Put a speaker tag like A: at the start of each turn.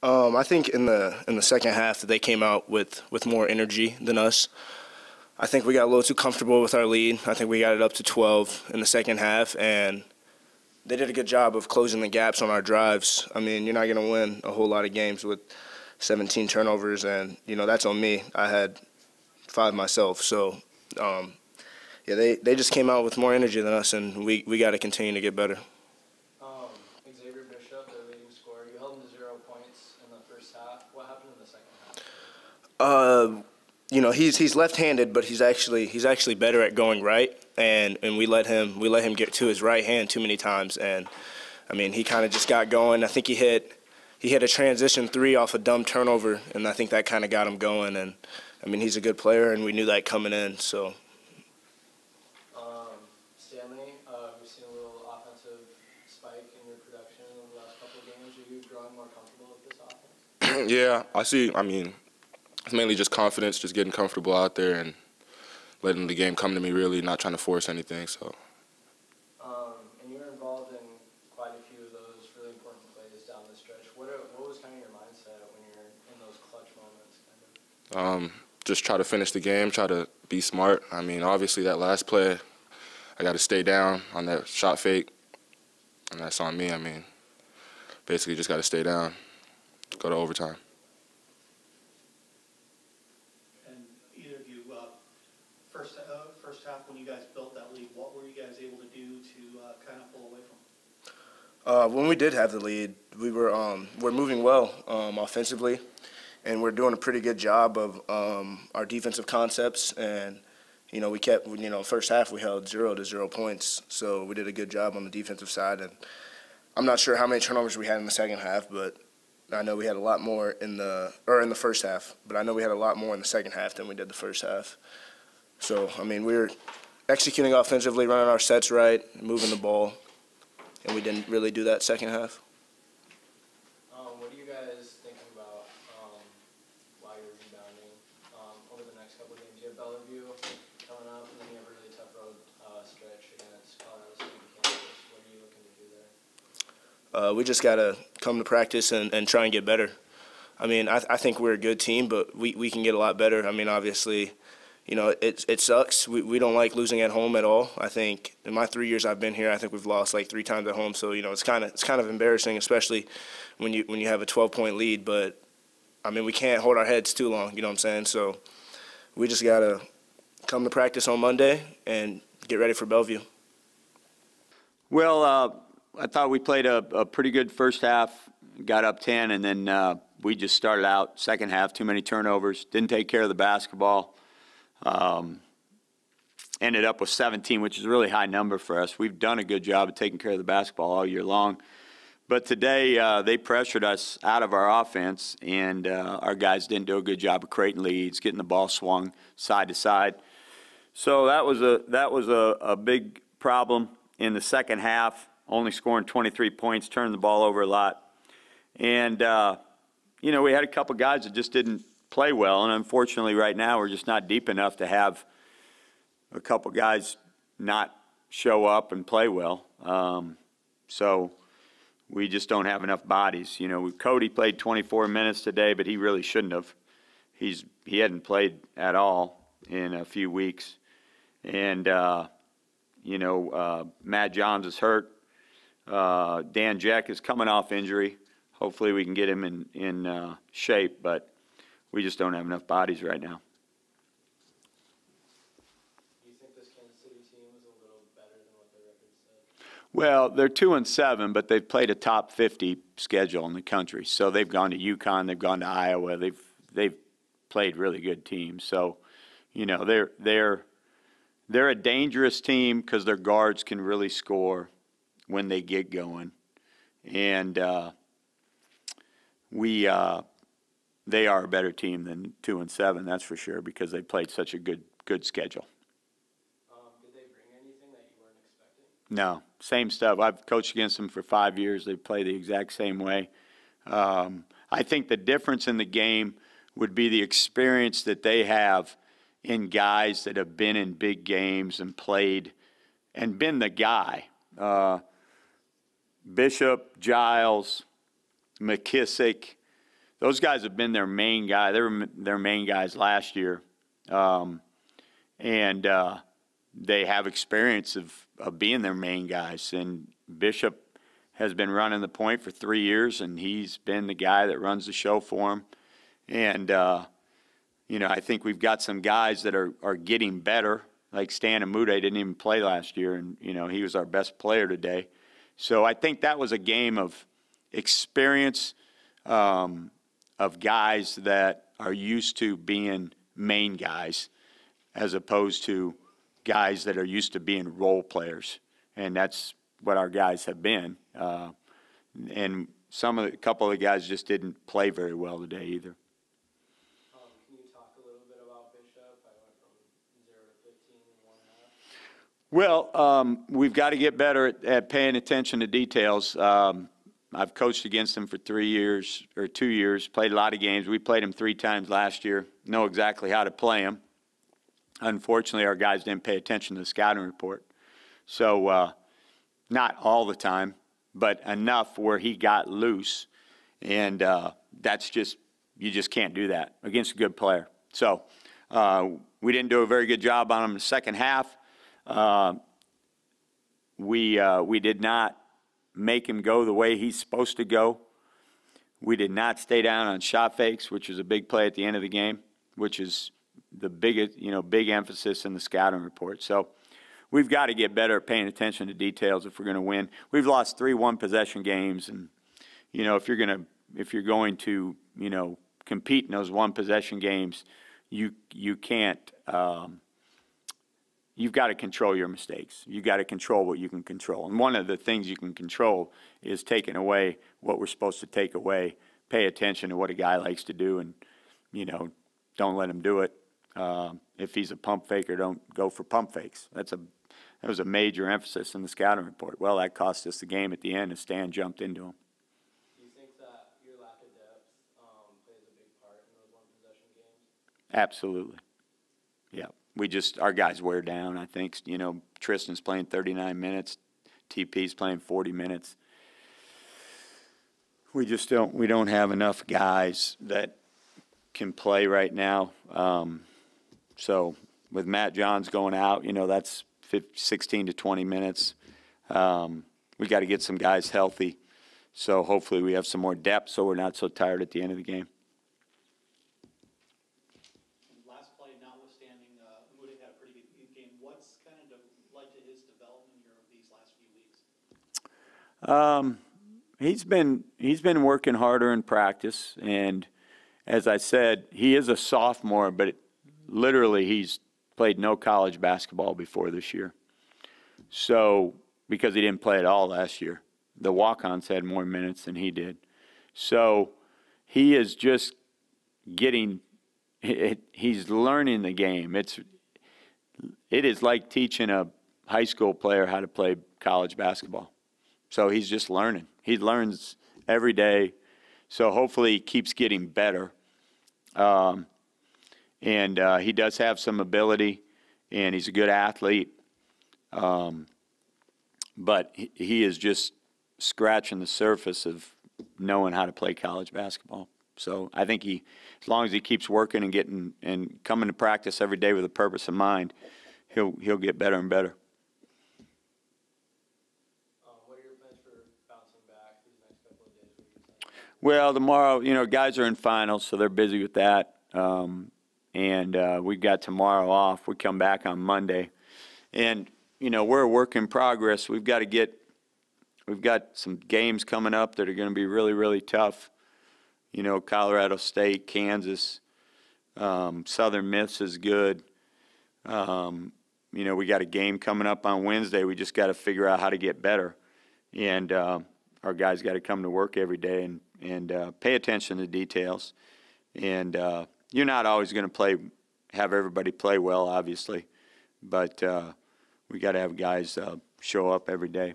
A: I think in the second half that they came out with more energy than us. I think we got a little too comfortable with our lead. I think we got it up to 12 in the second half, and they did a good job of closing the gaps on our drives. I mean, you're not going to win a whole lot of games with 17 turnovers, and, that's on me. I had 5 myself. So, yeah, they just came out with more energy than us, and we got to continue to get better.
B: Xavier Bishop, their leading scorer, you held him to 0 points in the first half. What happened in the second half?
A: He's left-handed, but he's actually better at going right, and we let him get to his right hand too many times, and I mean he kind of just got going. I think he hit a transition 3 off a dumb turnover, and I think that kind of got him going. And I mean he's a good player, and we knew that coming in. So.
B: Stanley, we've seen a little offensive spike in your production in the last couple of games. Are you growing more comfortable with this offense?
C: Yeah, I see. I mean, it's mainly just confidence, just getting comfortable out there and letting the game come to me, really, not trying to force anything. So.
B: And you were involved in quite a few of those really important plays down the stretch. What was kind of your mindset when you're in those clutch moments?
C: Just try to finish the game, try to be smart. I mean, obviously that last play, I got to stay down on that shot fake, and that's on me. I mean, basically just got to stay down, go to overtime.
D: First half, when you guys built that lead, what were you guys able to do to kind of pull away from?
A: When we did have the lead, we're moving well offensively, and we're doing a pretty good job of our defensive concepts. And we kept, first half we held 0 to 0 points, so we did a good job on the defensive side. And I'm not sure how many turnovers we had in the second half, but I know we had a lot more in the first half. But I know we had a lot more in the second half than we did the first half. So, I mean, we were executing offensively, running our sets right, moving the ball, and we didn't really do that second half.
B: What are you guys thinking about while you're rebounding over the next couple of games? You have Bellevue coming up, and then you have a really tough road stretch against Colorado State and Kansas. What are you looking to do there?
A: We just got to come to practice and try and get better. I mean, I think we're a good team, but we can get a lot better. I mean, obviously, it sucks. We don't like losing at home at all. I think in my 3 years I've been here, I think we've lost like 3 times at home. So it's kind of embarrassing, especially when you have a 12-point lead. But I mean, we can't hold our heads too long. You know what I'm saying? So we just gotta come to practice on Monday and get ready for Bellevue.
E: Well, I thought we played a pretty good first half, got up 10, and then we just started out second half, too many turnovers, didn't take care of the basketball. Ended up with 17, which is a really high number for us. We've done a good job of taking care of the basketball all year long. But today they pressured us out of our offense, and our guys didn't do a good job of creating leads, getting the ball swung side to side. So that was a big problem in the second half, only scoring 23 points, turning the ball over a lot. And, we had a couple guys that just didn't play well, and unfortunately right now we're just not deep enough to have a couple guys not show up and play well. So we just don't have enough bodies. Cody played 24 minutes today, but he really shouldn't have. He hadn't played at all in a few weeks. And, Matt Johns is hurt. Dan Jack is coming off injury. Hopefully we can get him in shape, but we just don't have enough bodies right now.
B: Do you think this Kansas City team is a little better than what their record said?
E: Well, they're 2-7, but they've played a top 50 schedule in the country. So they've gone to UConn, they've gone to Iowa, they've played really good teams. So, they're a dangerous team because their guards can really score when they get going, and they are a better team than 2-7, that's for sure, because they played such a good schedule.
B: Did they bring anything that you weren't expecting?
E: No, same stuff. I've coached against them for 5 years. They play the exact same way. I think the difference in the game would be the experience that they have in guys that have been in big games and played and been the guy. Bishop, Giles, McKissick, those guys have been their main guy. They were their main guys last year. And they have experience of being their main guys. And Bishop has been running the point for 3 years, and he's been the guy that runs the show for him. And, you know, I think we've got some guys that are getting better, like Stan Amude didn't even play last year, and, you know, he was our best player today. So I think that was a game of experience, of guys that are used to being main guys as opposed to guys that are used to being role players. And that's what our guys have been. And a couple of the guys just didn't play very well today either.
B: Can you talk a little bit about Bishop? I went from 0 to 15 in 1.5.
E: Well, we've got to get better at paying attention to details. I've coached against him for 3 years or 2 years, played a lot of games. We played him 3 times last year, know exactly how to play him. Unfortunately, our guys didn't pay attention to the scouting report. So not all the time, but enough where he got loose. And that's just, you just can't do that against a good player. So we didn't do a very good job on him in the second half. We did not make him go the way he's supposed to go. We did not stay down on shot fakes, which was a big play at the end of the game, which is the biggest, you know, big emphasis in the scouting report. So we've got to get better at paying attention to details if we're going to win. We've lost 3 one-possession games, and you know, if you're going to, you know, compete in those one-possession games, you can't. You've got to control your mistakes. You've got to control what you can control. And one of the things you can control is taking away what we're supposed to take away. Pay attention to what a guy likes to do, and, you know, don't let him do it. If he's a pump faker, don't go for pump fakes. That was a major emphasis in the scouting report. Well, that cost us the game at the end, and Stan jumped into him.
B: Do you think that your lack of depth plays a big part in those one-possession games?
E: Absolutely. Yeah. Our guys wear down, I think. You know, Tristan's playing 39 minutes. TP's playing 40 minutes. We don't have enough guys that can play right now. So with Matt Johns going out, you know, that's 16 to 20 minutes. We got to get some guys healthy. So hopefully we have some more depth so we're not so tired at the end of the game.
D: Last play notwithstanding, Moody had a pretty good game. What's kind of led to his development here over these last few weeks? He's been working harder in practice, and as I said, he is a sophomore, but literally he's played no college basketball before this year. So, because he didn't play at all last year. The walk-ons had more minutes than he did. So, he is just he's learning the game. It is like teaching a high school player how to play college basketball. So, he's just learning. He learns every day. So, hopefully he keeps getting better. And he does have some ability, and he's a good athlete. But he is just scratching the surface of knowing how to play college basketball. So I think as long as he keeps working and getting and coming to practice every day with a purpose in mind, he'll get better and better.
B: What are your plans for bouncing back these next couple of days?
E: Well, tomorrow, you know, guys are in finals, so they're busy with that. And we've got tomorrow off. We come back on Monday. And, you know, we're a work in progress. We've got some games coming up that are going to be really, really tough. You know, Colorado State, Kansas, Southern Miss is good. You know, we got a game coming up on Wednesday. We just got to figure out how to get better. And our guys got to come to work every day and pay attention to details. And you're not always going to have everybody play well, obviously, but we got to have guys show up every day.